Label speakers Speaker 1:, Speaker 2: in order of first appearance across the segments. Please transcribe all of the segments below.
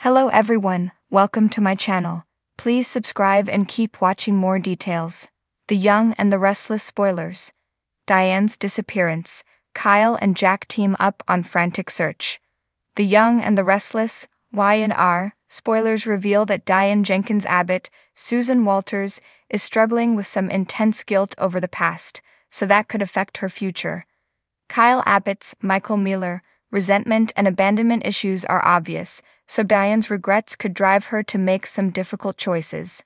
Speaker 1: Hello everyone, welcome to my channel. Please subscribe and keep watching more details. The Young and the Restless spoilers. Diane's disappearance. Kyle and Jack team up on frantic search. The Young and the Restless, Y&R, spoilers reveal that Diane Jenkins Abbott, Susan Walters, is struggling with some intense guilt over the past, so that could affect her future. Kyle Abbott's, Michael Miller, resentment and abandonment issues are obvious, so Diane's regrets could drive her to make some difficult choices.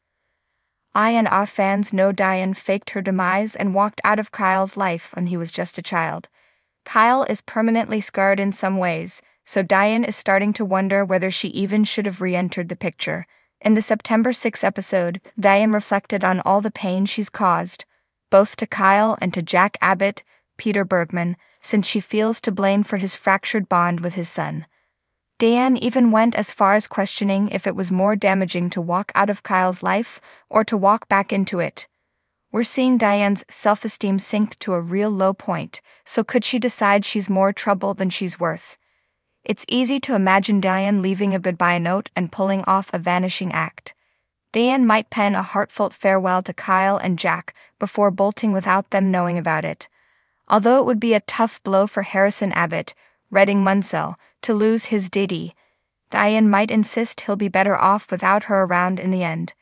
Speaker 1: I&R fans know Diane faked her demise and walked out of Kyle's life when he was just a child. Kyle is permanently scarred in some ways, so Diane is starting to wonder whether she even should have re-entered the picture. In the September 6 episode, Diane reflected on all the pain she's caused, both to Kyle and to Jack Abbott, Peter Bergman, since she feels to blame for his fractured bond with his son. Diane even went as far as questioning if it was more damaging to walk out of Kyle's life or to walk back into it. We're seeing Diane's self-esteem sink to a real low point, so could she decide she's more trouble than she's worth? It's easy to imagine Diane leaving a goodbye note and pulling off a vanishing act. Diane might pen a heartfelt farewell to Kyle and Jack before bolting without them knowing about it. Although it would be a tough blow for Harrison Abbott, Redding Munsell, to lose his Diddy, Diane might insist he'll be better off without her around in the end.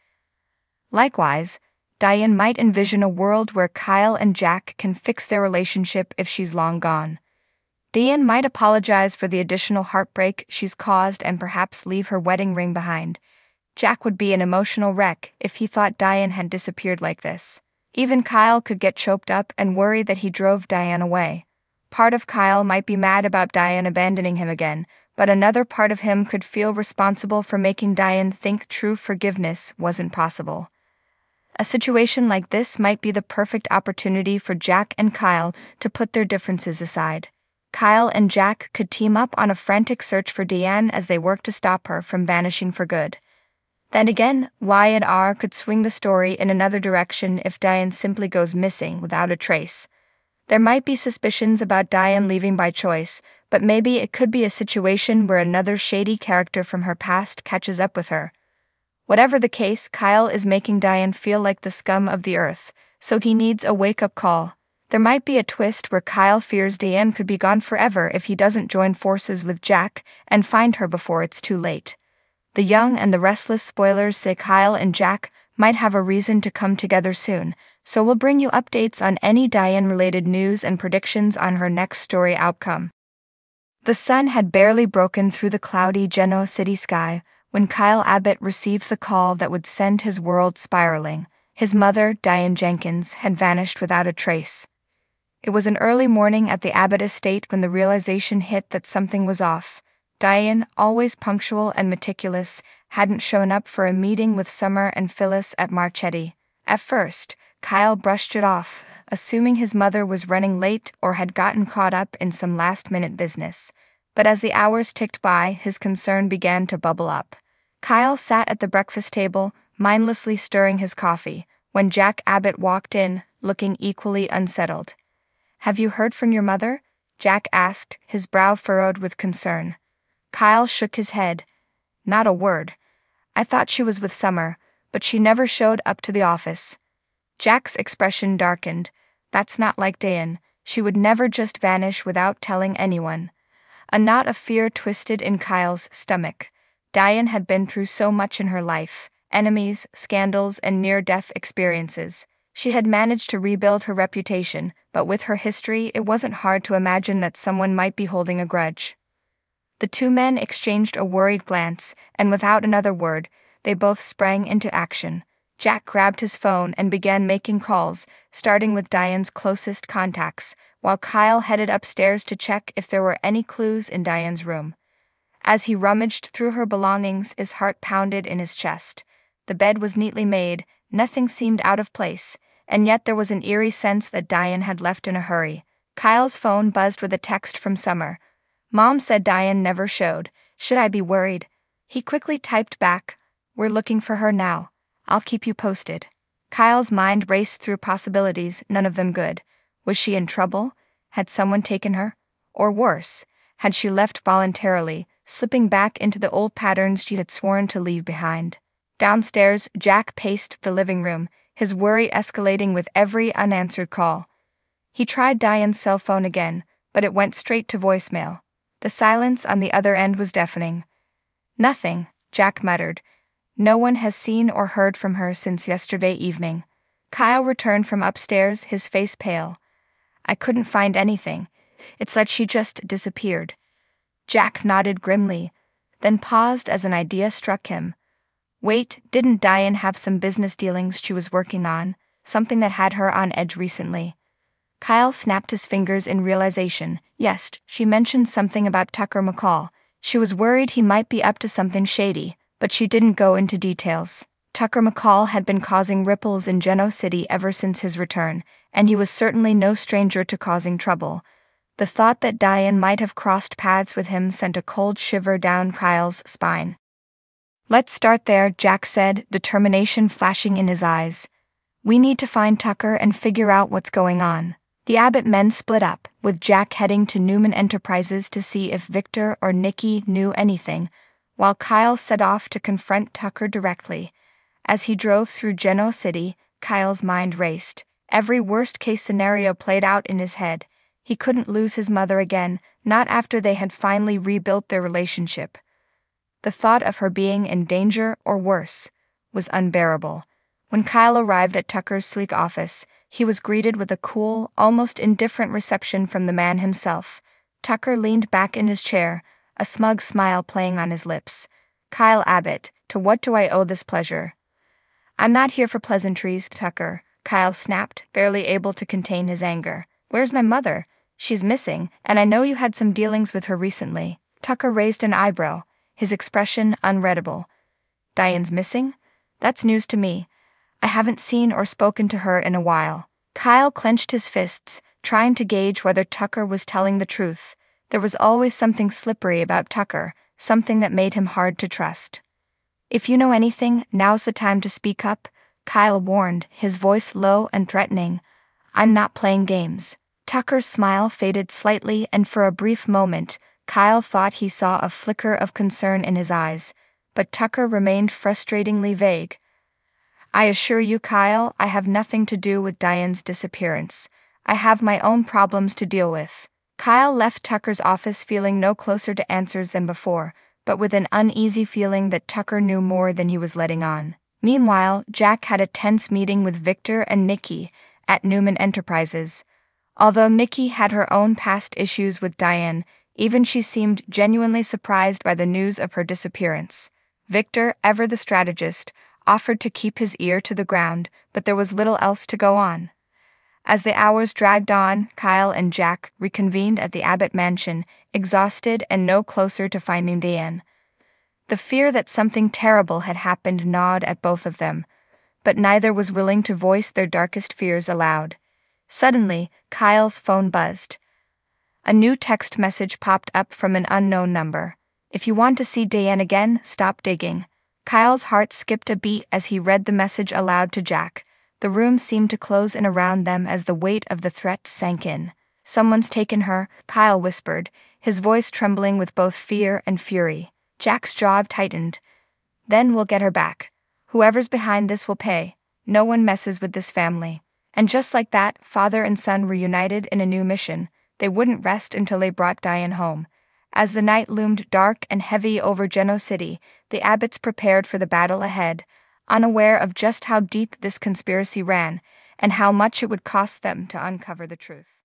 Speaker 1: Likewise, Diane might envision a world where Kyle and Jack can fix their relationship if she's long gone. Diane might apologize for the additional heartbreak she's caused and perhaps leave her wedding ring behind. Jack would be an emotional wreck if he thought Diane had disappeared like this. Even Kyle could get choked up and worry that he drove Diane away. Part of Kyle might be mad about Diane abandoning him again, but another part of him could feel responsible for making Diane think true forgiveness wasn't possible. A situation like this might be the perfect opportunity for Jack and Kyle to put their differences aside. Kyle and Jack could team up on a frantic search for Diane as they work to stop her from vanishing for good. Then again, Y&R could swing the story in another direction if Diane simply goes missing without a trace. There might be suspicions about Diane leaving by choice, but maybe it could be a situation where another shady character from her past catches up with her. Whatever the case, Kyle is making Diane feel like the scum of the earth, so he needs a wake-up call. There might be a twist where Kyle fears Diane could be gone forever if he doesn't join forces with Jack and find her before it's too late. The Young and the Restless spoilers say Kyle and Jack might have a reason to come together soon, so we'll bring you updates on any Diane-related news and predictions on her next story outcome. The sun had barely broken through the cloudy Genoa City sky when Kyle Abbott received the call that would send his world spiraling. His mother, Diane Jenkins, had vanished without a trace. It was an early morning at the Abbott estate when the realization hit that something was off. Diane, always punctual and meticulous, hadn't shown up for a meeting with Summer and Phyllis at Marchetti. At first, Kyle brushed it off, assuming his mother was running late or had gotten caught up in some last-minute business. But as the hours ticked by, his concern began to bubble up. Kyle sat at the breakfast table, mindlessly stirring his coffee, when Jack Abbott walked in, looking equally unsettled. "Have you heard from your mother?" Jack asked, his brow furrowed with concern. Kyle shook his head. "Not a word. I thought she was with Summer, but she never showed up to the office." Jack's expression darkened. That's not like Diane. She would never just vanish without telling anyone. A knot of fear twisted in Kyle's stomach. Diane had been through so much in her life: enemies, scandals, and near-death experiences. She had managed to rebuild her reputation, but with her history, it wasn't hard to imagine that someone might be holding a grudge. The two men exchanged a worried glance, and without another word, they both sprang into action. Jack grabbed his phone and began making calls, starting with Diane's closest contacts, while Kyle headed upstairs to check if there were any clues in Diane's room. As he rummaged through her belongings, his heart pounded in his chest. The bed was neatly made, nothing seemed out of place, and yet there was an eerie sense that Diane had left in a hurry. Kyle's phone buzzed with a text from Summer. "Mom said Diane never showed. Should I be worried?" He quickly typed back, "We're looking for her now. I'll keep you posted." Kyle's mind raced through possibilities, none of them good. Was she in trouble? Had someone taken her? Or worse, had she left voluntarily, slipping back into the old patterns she had sworn to leave behind. Downstairs, Jack paced the living room, his worry escalating with every unanswered call. He tried Diane's cell phone again, but it went straight to voicemail. The silence on the other end was deafening. "Nothing," Jack muttered. "No one has seen or heard from her since yesterday evening." Kyle returned from upstairs, his face pale. "I couldn't find anything. It's like she just disappeared." Jack nodded grimly, then paused as an idea struck him. Wait, didn't Diane have some business dealings she was working on, something that had her on edge recently? Kyle snapped his fingers in realization. Yes, she mentioned something about Tucker McCall. She was worried he might be up to something shady, but she didn't go into details. Tucker McCall had been causing ripples in Geno City ever since his return, and he was certainly no stranger to causing trouble. The thought that Diane might have crossed paths with him sent a cold shiver down Kyle's spine. "Let's start there," Jack said, determination flashing in his eyes. "We need to find Tucker and figure out what's going on." The Abbott men split up, with Jack heading to Newman Enterprises to see if Victor or Nikki knew anything, while Kyle set off to confront Tucker directly. As he drove through Geno City, Kyle's mind raced. Every worst-case scenario played out in his head. He couldn't lose his mother again, not after they had finally rebuilt their relationship. The thought of her being in danger, or worse, was unbearable. When Kyle arrived at Tucker's sleek office, he was greeted with a cool, almost indifferent reception from the man himself. Tucker leaned back in his chair, a smug smile playing on his lips. "Kyle Abbott, to what do I owe this pleasure?" "I'm not here for pleasantries, Tucker," Kyle snapped, barely able to contain his anger. "Where's my mother? She's missing, and I know you had some dealings with her recently." Tucker raised an eyebrow, his expression unreadable. "Diane's missing? That's news to me. I haven't seen or spoken to her in a while." Kyle clenched his fists, trying to gauge whether Tucker was telling the truth. There was always something slippery about Tucker, something that made him hard to trust. "If you know anything, now's the time to speak up," Kyle warned, his voice low and threatening. "I'm not playing games." Tucker's smile faded slightly, and for a brief moment, Kyle thought he saw a flicker of concern in his eyes, but Tucker remained frustratingly vague. "I assure you, Kyle, I have nothing to do with Diane's disappearance. I have my own problems to deal with." Kyle left Tucker's office feeling no closer to answers than before, but with an uneasy feeling that Tucker knew more than he was letting on. Meanwhile, Jack had a tense meeting with Victor and Nikki at Newman Enterprises. Although Nikki had her own past issues with Diane, even she seemed genuinely surprised by the news of her disappearance. Victor, ever the strategist, offered to keep his ear to the ground, but there was little else to go on. As the hours dragged on, Kyle and Jack reconvened at the Abbott mansion, exhausted and no closer to finding Diane. The fear that something terrible had happened gnawed at both of them, but neither was willing to voice their darkest fears aloud. Suddenly, Kyle's phone buzzed. A new text message popped up from an unknown number. "If you want to see Diane again, stop digging." Kyle's heart skipped a beat as he read the message aloud to Jack. The room seemed to close in around them as the weight of the threat sank in. "Someone's taken her," Kyle whispered, his voice trembling with both fear and fury. Jack's jaw tightened. "Then we'll get her back. Whoever's behind this will pay. No one messes with this family." And just like that, father and son reunited in a new mission. They wouldn't rest until they brought Diane home. As the night loomed dark and heavy over Geno City, the Abbotts prepared for the battle ahead, unaware of just how deep this conspiracy ran and how much it would cost them to uncover the truth.